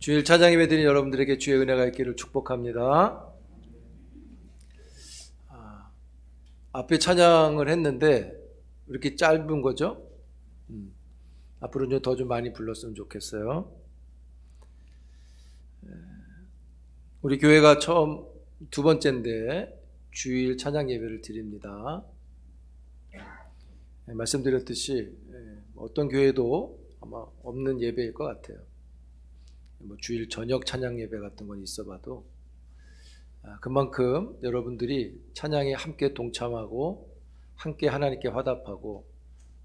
주일 찬양 예배 드린 여러분들에게 주의 은혜가 있기를 축복합니다. 앞에 찬양을 했는데 이렇게 짧은 거죠? 앞으로 더 좀 많이 불렀으면 좋겠어요. 우리 교회가 처음 두 번째인데 주일 찬양 예배를 드립니다. 말씀드렸듯이 어떤 교회도 아마 없는 예배일 것 같아요. 주일 저녁 찬양 예배 같은 건 있어봐도 그만큼 여러분들이 찬양에 함께 동참하고 함께 하나님께 화답하고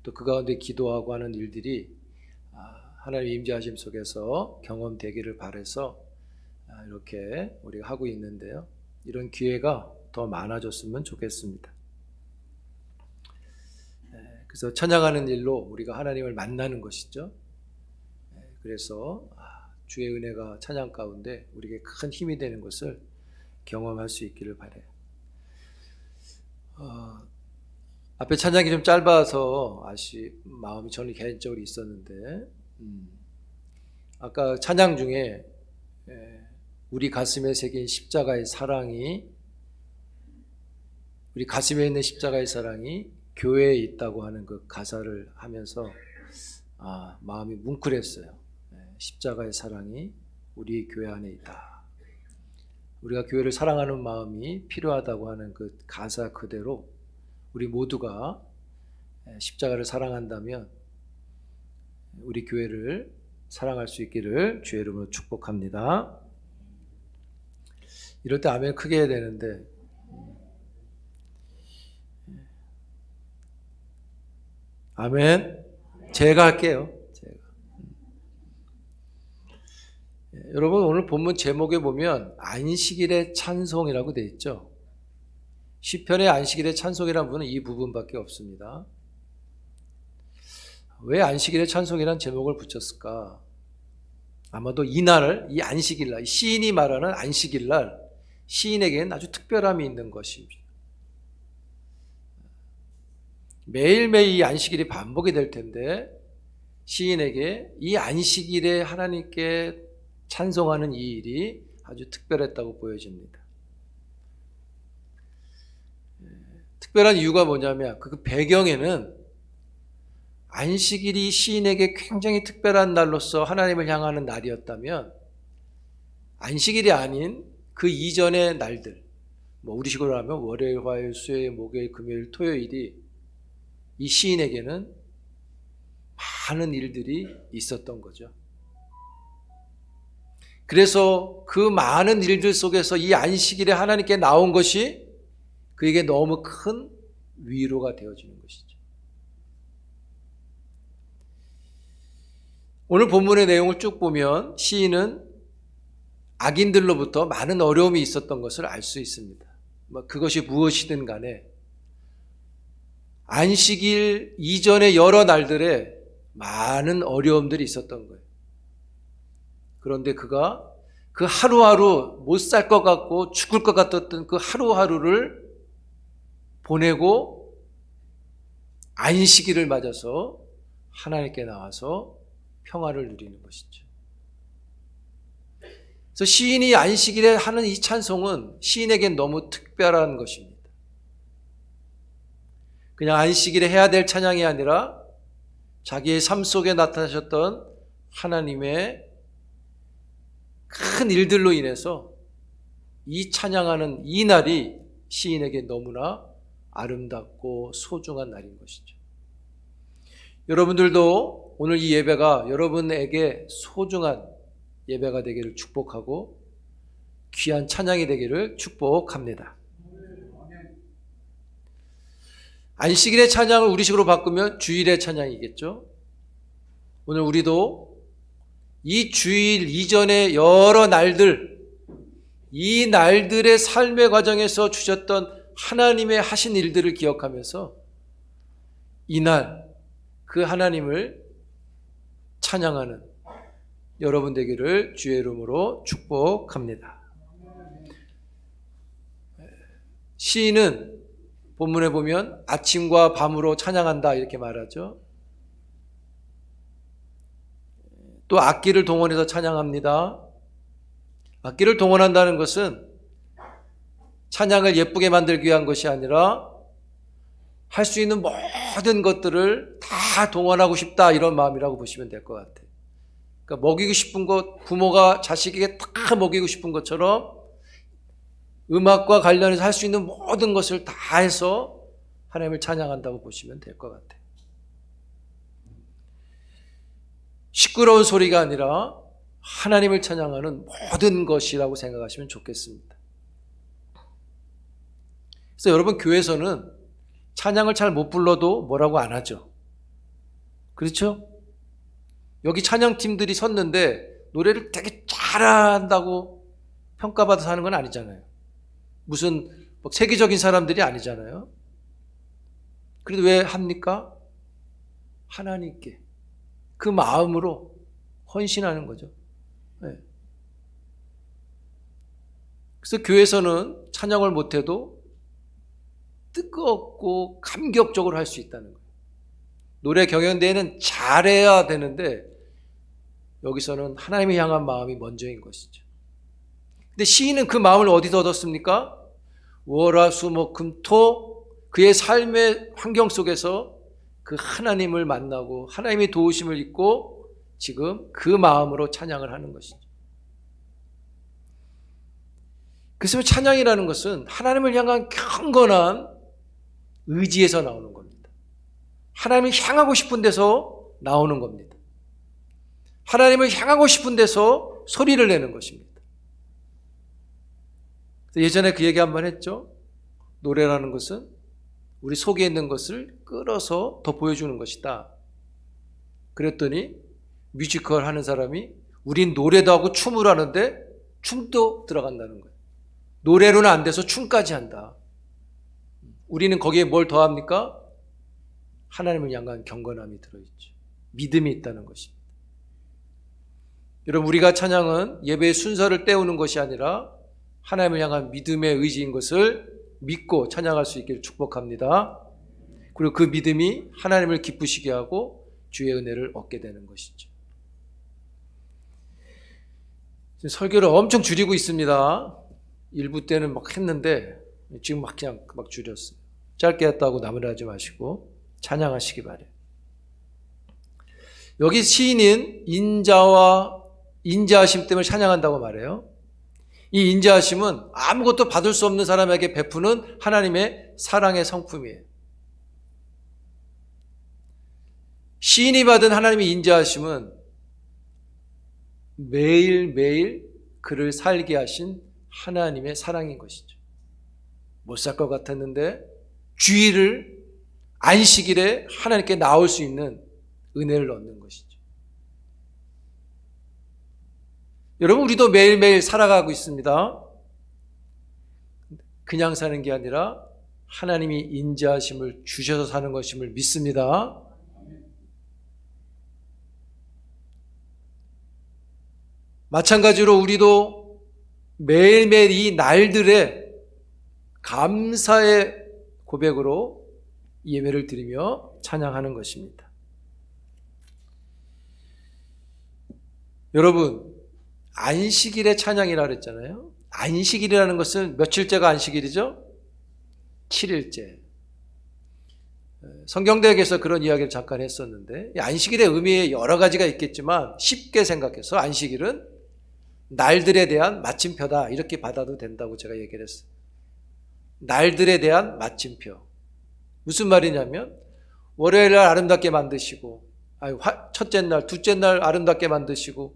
또 그 가운데 기도하고 하는 일들이 하나님의 임재하심 속에서 경험되기를 바라서 이렇게 우리가 하고 있는데요. 이런 기회가 더 많아졌으면 좋겠습니다. 그래서 찬양하는 일로 우리가 하나님을 만나는 것이죠. 그래서 주의 은혜가 찬양 가운데 우리에게 큰 힘이 되는 것을 경험할 수 있기를 바라요. 앞에 찬양이 좀 짧아서 마음이 저는 개인적으로 있었는데 아까 찬양 중에 우리 가슴에 새긴 십자가의 사랑이, 우리 가슴에 있는 십자가의 사랑이 교회에 있다고 하는 그 가사를 하면서 마음이 뭉클했어요. 십자가의 사랑이 우리 교회 안에 있다. 우리가 교회를 사랑하는 마음이 필요하다고 하는 그 가사 그대로 우리 모두가 십자가를 사랑한다면 우리 교회를 사랑할 수 있기를 주의 이름으로 축복합니다. 이럴 때 아멘 크게 해야 되는데 아멘 제가 할게요. 여러분 오늘 본문 제목에 보면 안식일의 찬송이라고 되어 있죠. 시편의 안식일의 찬송이라는 부분은 이 부분밖에 없습니다. 왜 안식일의 찬송이라는 제목을 붙였을까? 아마도 이날을, 이 안식일날, 시인이 말하는 안식일날 시인에게는 아주 특별함이 있는 것입니다. 매일매일 이 안식일이 반복이 될 텐데 시인에게 이 안식일에 하나님께 찬송하는 이 일이 아주 특별했다고 보여집니다. 특별한 이유가 뭐냐면 그 배경에는 안식일이 시인에게 굉장히 특별한 날로서 하나님을 향하는 날이었다면 안식일이 아닌 그 이전의 날들, 우리식으로 하면 월요일, 화요일, 수요일, 목요일, 금요일, 토요일이 이 시인에게는 많은 일들이 있었던 거죠. 그래서 그 많은 일들 속에서 이 안식일에 하나님께 나온 것이 그에게 너무 큰 위로가 되어지는 것이죠. 오늘 본문의 내용을 쭉 보면 시인은 악인들로부터 많은 어려움이 있었던 것을 알 수 있습니다. 그것이 무엇이든 간에 안식일 이전의 여러 날들에 많은 어려움들이 있었던 거예요. 그런데 그가 그 하루하루 못 살 것 같고 죽을 것 같았던 그 하루하루를 보내고 안식일을 맞아서 하나님께 나와서 평화를 누리는 것이죠. 그래서 시인이 안식일에 하는 이 찬송은 시인에겐 너무 특별한 것입니다. 그냥 안식일에 해야 될 찬양이 아니라 자기의 삶 속에 나타나셨던 하나님의 큰 일들로 인해서 이 찬양하는 이 날이 시인에게 너무나 아름답고 소중한 날인 것이죠. 여러분들도 오늘 이 예배가 여러분에게 소중한 예배가 되기를 축복하고 귀한 찬양이 되기를 축복합니다. 안식일의 찬양을 우리식으로 바꾸면 주일의 찬양이겠죠. 오늘 우리도 이 주일 이전의 여러 날들, 이 날들의 삶의 과정에서 주셨던 하나님의 하신 일들을 기억하면서 이날 그 하나님을 찬양하는 여러분 되기를 주의 이름으로 축복합니다. 시인은 본문에 보면 아침과 밤으로 찬양한다 이렇게 말하죠. 또 악기를 동원해서 찬양합니다. 악기를 동원한다는 것은 찬양을 예쁘게 만들기 위한 것이 아니라 할 수 있는 모든 것들을 다 동원하고 싶다, 이런 마음이라고 보시면 될 것 같아요. 그러니까 먹이고 싶은 것, 부모가 자식에게 다 먹이고 싶은 것처럼 음악과 관련해서 할 수 있는 모든 것을 다 해서 하나님을 찬양한다고 보시면 될 것 같아요. 시끄러운 소리가 아니라 하나님을 찬양하는 모든 것이라고 생각하시면 좋겠습니다. 그래서 여러분, 교회에서는 찬양을 잘 못 불러도 뭐라고 안 하죠. 그렇죠? 여기 찬양팀들이 섰는데 노래를 되게 잘한다고 평가받아서 하는 건 아니잖아요. 무슨 세계적인 사람들이 아니잖아요. 그래도 왜 합니까? 하나님께 그 마음으로 헌신하는 거죠. 네. 그래서 교회에서는 찬양을 못해도 뜨겁고 감격적으로 할 수 있다는 거예요. 노래 경연대회는 잘해야 되는데 여기서는 하나님을 향한 마음이 먼저인 것이죠. 근데 시인은 그 마음을 어디서 얻었습니까? 월화수목금토 그의 삶의 환경 속에서 그 하나님을 만나고 하나님의 도우심을 잊고 지금 그 마음으로 찬양을 하는 것이죠. 그래서 찬양이라는 것은 하나님을 향한 경건한 의지에서 나오는 겁니다. 하나님을 향하고 싶은 데서 나오는 겁니다. 하나님을 향하고 싶은 데서 소리를 내는 것입니다. 예전에 그 얘기 한번 했죠. 노래라는 것은 우리 속에 있는 것을 끌어서 더 보여주는 것이다. 그랬더니 뮤지컬 하는 사람이 우린 노래도 하고 춤을 하는데 춤도 들어간다는 거예요. 노래로는 안 돼서 춤까지 한다. 우리는 거기에 뭘 더합니까? 하나님을 향한 경건함이 들어있죠. 믿음이 있다는 것입니다. 여러분, 우리가 찬양은 예배의 순서를 때우는 것이 아니라 하나님을 향한 믿음의 의지인 것을 믿고 찬양할 수 있기를 축복합니다. 그리고 그 믿음이 하나님을 기쁘시게 하고 주의 은혜를 얻게 되는 것이죠. 지금 설교를 엄청 줄이고 있습니다. 일부 때는 막 했는데 지금 그냥 줄였어요. 짧게 했다고 나무라지 마시고 찬양하시기 바래요. 여기 시인은 인자와 인자하심 때문에 찬양한다고 말해요. 이 인자하심은 아무것도 받을 수 없는 사람에게 베푸는 하나님의 사랑의 성품이에요. 시인이 받은 하나님의 인자하심은 매일매일 그를 살게 하신 하나님의 사랑인 것이죠. 못 살 것 같았는데 주일을 안식일에 하나님께 나올 수 있는 은혜를 얻는 것이죠. 여러분, 우리도 매일매일 살아가고 있습니다. 그냥 사는 게 아니라 하나님이 인자하심을 주셔서 사는 것임을 믿습니다. 마찬가지로 우리도 매일매일 이 날들에 감사의 고백으로 예배를 드리며 찬양하는 것입니다. 여러분, 안식일의 찬양이라 그랬잖아요. 안식일이라는 것은 며칠째가 안식일이죠? 7일째. 성경대학에서 그런 이야기를 잠깐 했었는데 안식일의 의미에 여러 가지가 있겠지만 쉽게 생각해서 안식일은 날들에 대한 마침표다, 이렇게 받아도 된다고 제가 얘기를 했어요. 날들에 대한 마침표. 무슨 말이냐면 월요일 날 아름답게 만드시고 첫째 날, 둘째 날 아름답게 만드시고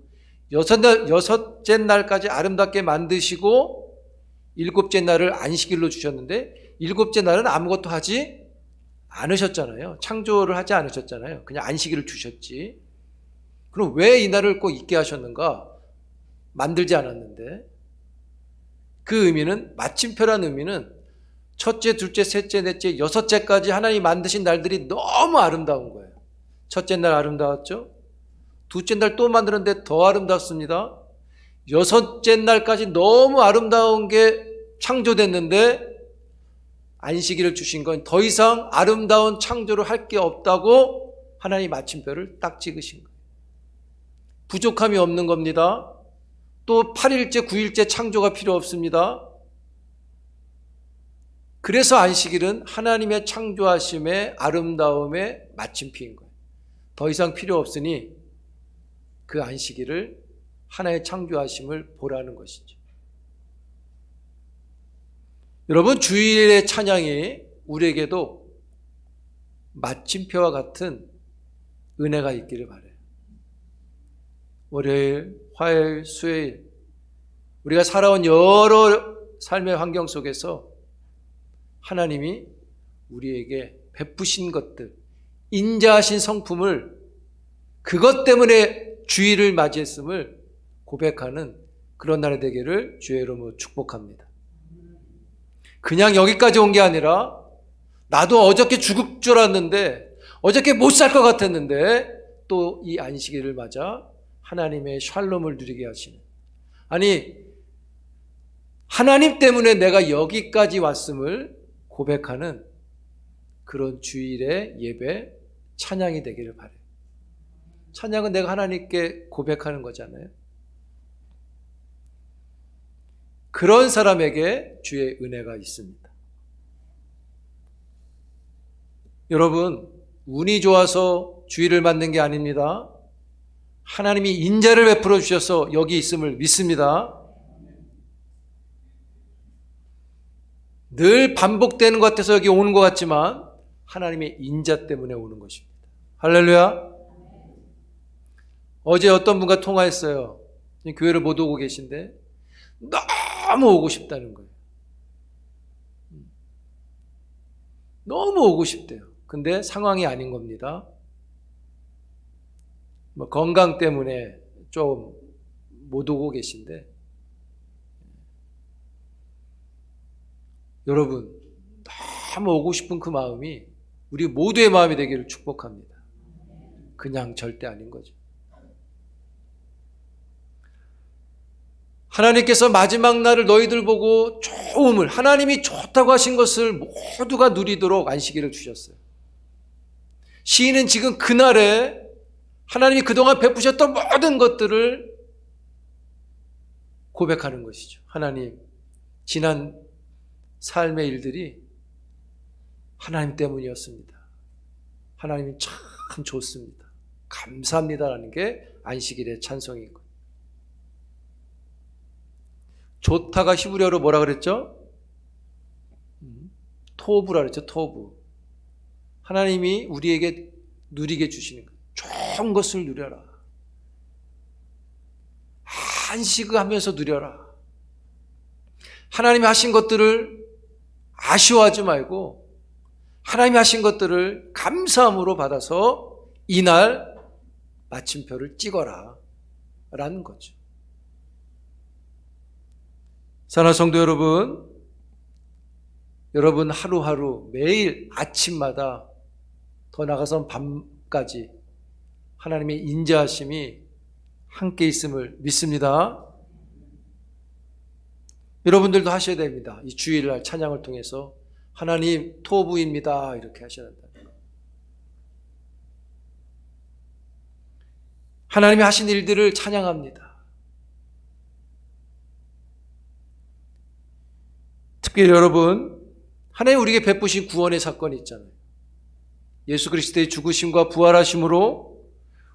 여섯째 날까지 아름답게 만드시고 일곱째 날을 안식일로 주셨는데 일곱째 날은 아무것도 하지 않으셨잖아요. 창조를 하지 않으셨잖아요. 그냥 안식일을 주셨지. 그럼 왜 이 날을 꼭 있게 하셨는가? 만들지 않았는데. 그 의미는, 마침표라는 의미는 첫째, 둘째, 셋째, 넷째, 여섯째까지 하나님이 만드신 날들이 너무 아름다운 거예요. 첫째 날 아름다웠죠? 둘째 날 또 만드는데 더 아름답습니다. 여섯째 날까지 너무 아름다운 게 창조됐는데 안식일을 주신 건 더 이상 아름다운 창조를 할 게 없다고 하나님 마침표를 딱 찍으신 거예요. 부족함이 없는 겁니다. 또 8일째, 9일째 창조가 필요 없습니다. 그래서 안식일은 하나님의 창조하심의 아름다움의 마침표인 거예요. 더 이상 필요 없으니 그 안식일을 하나의 창조하심을 보라는 것이죠. 여러분, 주일의 찬양이 우리에게도 마침표와 같은 은혜가 있기를 바라요. 월요일, 화요일, 수요일 우리가 살아온 여러 삶의 환경 속에서 하나님이 우리에게 베푸신 것들, 인자하신 성품을 그것 때문에 주일을 맞이했음을 고백하는 그런 날이 되기를 주의 이름으로 축복합니다. 그냥 여기까지 온 게 아니라 나도 어저께 죽을 줄 알았는데 어저께 못 살 것 같았는데 또 이 안식일을 맞아 하나님의 샬롬을 누리게 하시는, 아니 하나님 때문에 내가 여기까지 왔음을 고백하는 그런 주일의 예배 찬양이 되기를 바라요. 찬양은 내가 하나님께 고백하는 거잖아요. 그런 사람에게 주의 은혜가 있습니다. 여러분, 운이 좋아서 주일을 맞는 게 아닙니다. 하나님이 인자를 베풀어 주셔서 여기 있음을 믿습니다. 늘 반복되는 것 같아서 여기 오는 것 같지만 하나님의 인자 때문에 오는 것입니다. 할렐루야. 어제 어떤 분과 통화했어요. 교회를 못 오고 계신데 너무 오고 싶다는 거예요. 너무 오고 싶대요. 근데 상황이 아닌 겁니다. 건강 때문에 좀 못 오고 계신데, 여러분, 너무 오고 싶은 그 마음이 우리 모두의 마음이 되기를 축복합니다. 그냥 절대 아닌 거죠. 하나님께서 마지막 날을 너희들 보고 좋음을, 하나님이 좋다고 하신 것을 모두가 누리도록 안식일을 주셨어요. 시인은 지금 그날에 하나님이 그동안 베푸셨던 모든 것들을 고백하는 것이죠. 하나님, 지난 삶의 일들이 하나님 때문이었습니다. 하나님이 참 좋습니다. 감사합니다라는 게 안식일의 찬송인 거예요. 좋다가 히브리어로 뭐라 그랬죠? 토부라 그랬죠. 토부. 하나님이 우리에게 누리게 주시는 거예요. 좋은 것을 누려라. 안식을 하면서 누려라. 하나님이 하신 것들을 아쉬워하지 말고 하나님이 하신 것들을 감사함으로 받아서 이날 마침표를 찍어라 라는 거죠. 사랑하는 성도 여러분 하루하루 매일 아침마다 더 나아가선 밤까지 하나님의 인자하심이 함께 있음을 믿습니다. 여러분들도 하셔야 됩니다. 이 주일날 찬양을 통해서 하나님 토부입니다 이렇게 하셔야 된다. 하나님이 하신 일들을 찬양합니다. 특별히 여러분, 하나님 우리에게 베푸신 구원의 사건이 있잖아요. 예수 그리스도의 죽으심과 부활하심으로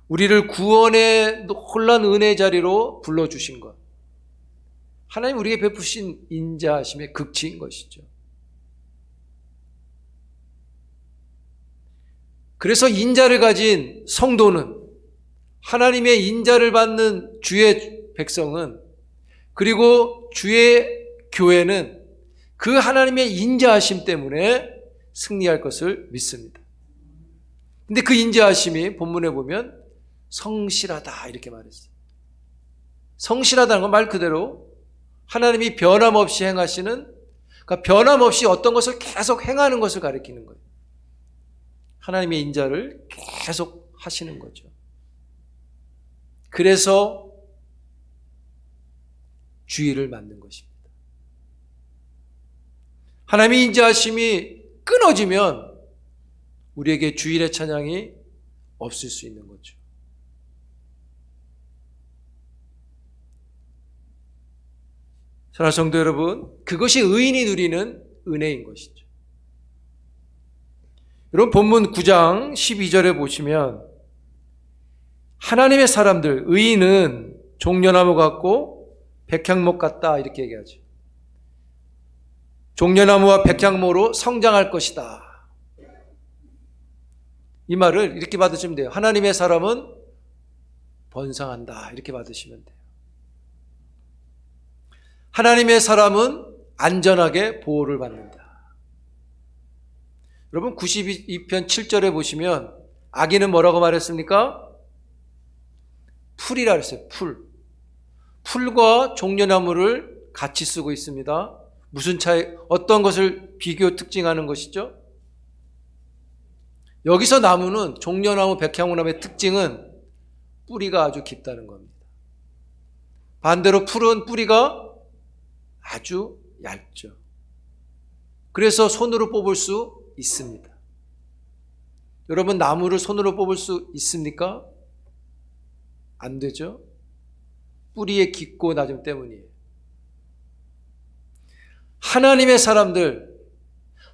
우리를 구원의 놀라운 은혜의 자리로 불러주신 것, 하나님 우리에게 베푸신 인자하심의 극치인 것이죠. 그래서 인자를 가진 성도는, 하나님의 인자를 받는 주의 백성은, 그리고 주의 교회는 그 하나님의 인자하심 때문에 승리할 것을 믿습니다. 근데 그 인자하심이 본문에 보면 성실하다 이렇게 말했어요. 성실하다는 건 말 그대로 하나님이 변함없이 행하시는, 그러니까 변함없이 어떤 것을 계속 행하는 것을 가리키는 거예요. 하나님의 인자를 계속 하시는 거죠. 그래서 주일을 맞는 것입니다. 하나님의 인자하심이 끊어지면 우리에게 주일의 찬양이 없을 수 있는 거죠. 사랑하는 성도 여러분, 그것이 의인이 누리는 은혜인 것이죠. 여러분 본문 9장 12절에 보시면 하나님의 사람들, 의인은 종려나무 같고 백향목 같다 이렇게 얘기하죠. 종려나무와 백향목으로 성장할 것이다. 이 말을 이렇게 받으시면 돼요. 하나님의 사람은 번성한다 이렇게 받으시면 돼요. 하나님의 사람은 안전하게 보호를 받는다. 여러분 92편 7절에 보시면 아기는 뭐라고 말했습니까? 풀이라 그랬어요. 풀과 종려나무를 같이 쓰고 있습니다. 무슨 차이, 어떤 것을 비교 특징하는 것이죠? 여기서 나무는 종려나무, 백향목나무의 특징은 뿌리가 아주 깊다는 겁니다. 반대로 풀은 뿌리가 아주 얇죠. 그래서 손으로 뽑을 수 있습니다. 여러분 나무를 손으로 뽑을 수 있습니까? 안 되죠. 뿌리의 깊고 낮음 때문이에요. 하나님의 사람들,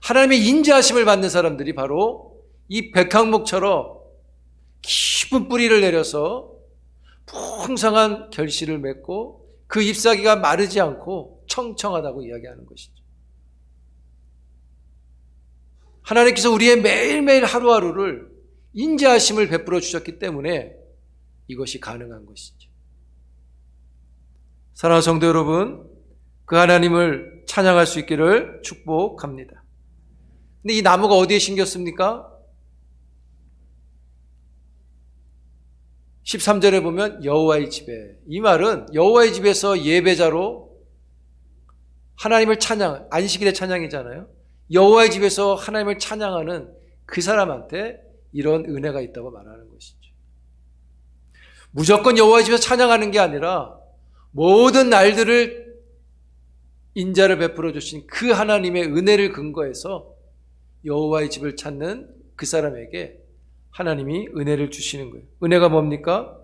하나님의 인자하심을 받는 사람들이 바로 이 백향목처럼 깊은 뿌리를 내려서 풍성한 결실을 맺고 그 잎사귀가 마르지 않고 청청하다고 이야기하는 것이죠. 하나님께서 우리의 매일매일 하루하루를 인자하심을 베풀어 주셨기 때문에 이것이 가능한 것이죠. 사랑하는 성도 여러분, 그 하나님을 찬양할 수 있기를 축복합니다. 근데 이 나무가 어디에 심겼습니까? 13절에 보면 여호와의 집에, 이 말은 여호와의 집에서 예배자로 하나님을 찬양, 안식일의 찬양이잖아요. 여호와의 집에서 하나님을 찬양하는 그 사람한테 이런 은혜가 있다고 말하는 것이죠. 무조건 여호와의 집에서 찬양하는 게 아니라 모든 날들을 인자를 베풀어 주신 그 하나님의 은혜를 근거해서 여호와의 집을 찾는 그 사람에게 하나님이 은혜를 주시는 거예요. 은혜가 뭡니까?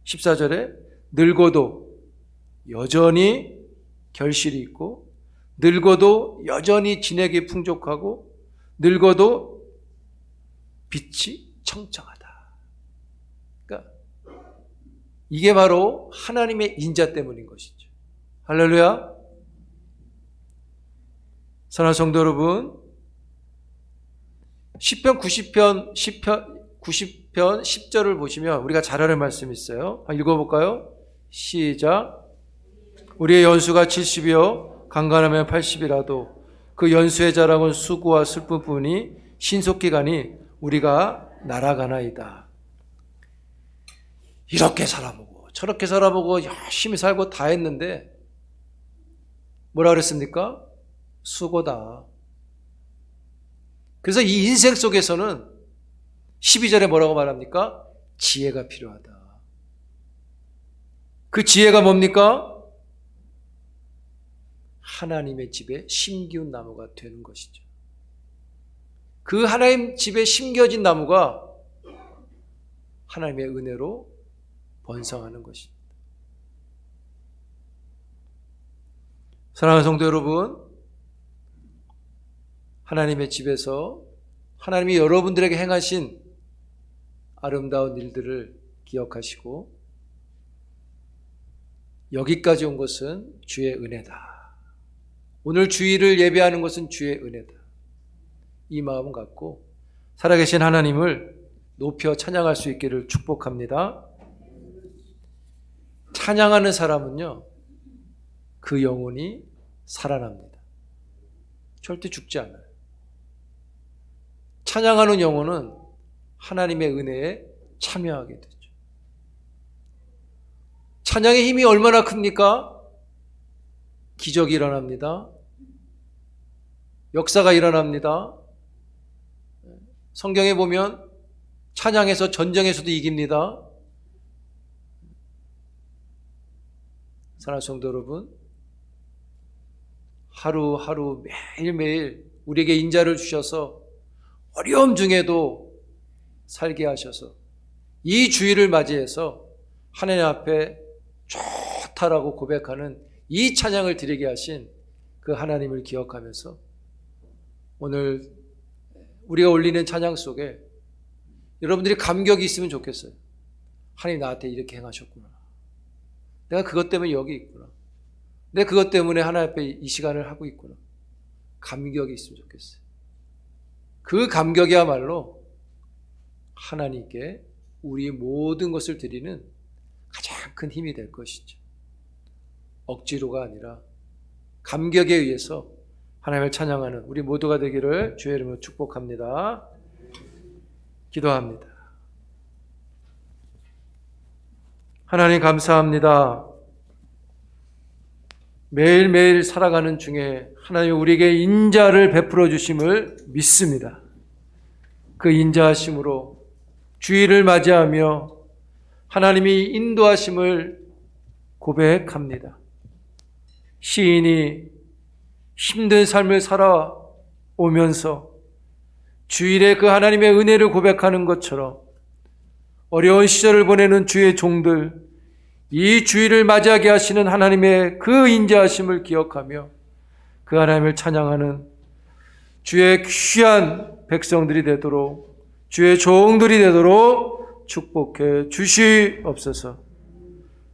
14절에 늙어도 여전히 결실이 있고 늙어도 여전히 진액이 풍족하고 늙어도 빛이 청청하다. 그러니까 이게 바로 하나님의 인자 때문인 것이죠. 할렐루야. 사랑하는 성도 여러분, 시편 90편 10절을 보시면 우리가 잘 아는 말씀이 있어요. 읽어볼까요? 시작. 우리의 연수가 70이요 강간하면 80이라도 그 연수의 자랑은 수고와 슬픔뿐이 신속히 가니 우리가 날아가나이다. 이렇게 살아보고 저렇게 살아보고 열심히 살고 다 했는데 뭐라 그랬습니까? 수고다. 그래서 이 인생 속에서는 12절에 뭐라고 말합니까? 지혜가 필요하다. 그 지혜가 뭡니까? 하나님의 집에 심기운 나무가 되는 것이죠. 그 하나님 집에 심겨진 나무가 하나님의 은혜로 번성하는 것입니다. 사랑하는 성도 여러분, 하나님의 집에서 하나님이 여러분들에게 행하신 아름다운 일들을 기억하시고 여기까지 온 것은 주의 은혜다. 오늘 주일을 예배하는 것은 주의 은혜다. 이 마음 갖고 살아계신 하나님을 높여 찬양할 수 있기를 축복합니다. 찬양하는 사람은요, 그 영혼이 살아납니다. 절대 죽지 않아요. 찬양하는 영혼은 하나님의 은혜에 참여하게 되죠. 찬양의 힘이 얼마나 큽니까? 기적이 일어납니다. 역사가 일어납니다. 성경에 보면 찬양에서 전쟁에서도 이깁니다. 사랑하는 성도 여러분, 하루하루 매일매일 우리에게 인자를 주셔서 어려움 중에도 살게 하셔서 이 주일을 맞이해서 하나님 앞에 좋다 좋다라고 고백하는 이 찬양을 드리게 하신 그 하나님을 기억하면서 오늘 우리가 올리는 찬양 속에 여러분들이 감격이 있으면 좋겠어요. 하나님 나한테 이렇게 행하셨구나. 내가 그것 때문에 여기 있구나. 내가 그것 때문에 하나님 앞에 이 시간을 하고 있구나. 감격이 있으면 좋겠어요. 그 감격이야말로 하나님께 우리 모든 것을 드리는 가장 큰 힘이 될 것이죠. 억지로가 아니라 감격에 의해서 하나님을 찬양하는 우리 모두가 되기를 주의 이름으로 축복합니다. 기도합니다. 하나님 감사합니다. 매일매일 살아가는 중에 하나님 우리에게 인자를 베풀어 주심을 믿습니다. 그 인자하심으로 주일을 맞이하며 하나님이 인도하심을 고백합니다. 시인이 힘든 삶을 살아오면서 주일에 그 하나님의 은혜를 고백하는 것처럼 어려운 시절을 보내는 주의 종들, 이 주일을 맞이하게 하시는 하나님의 그 인자하심을 기억하며 그 하나님을 찬양하는 주의 귀한 백성들이 되도록, 주의 종들이 되도록 축복해 주시옵소서.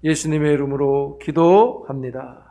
예수님의 이름으로 기도합니다.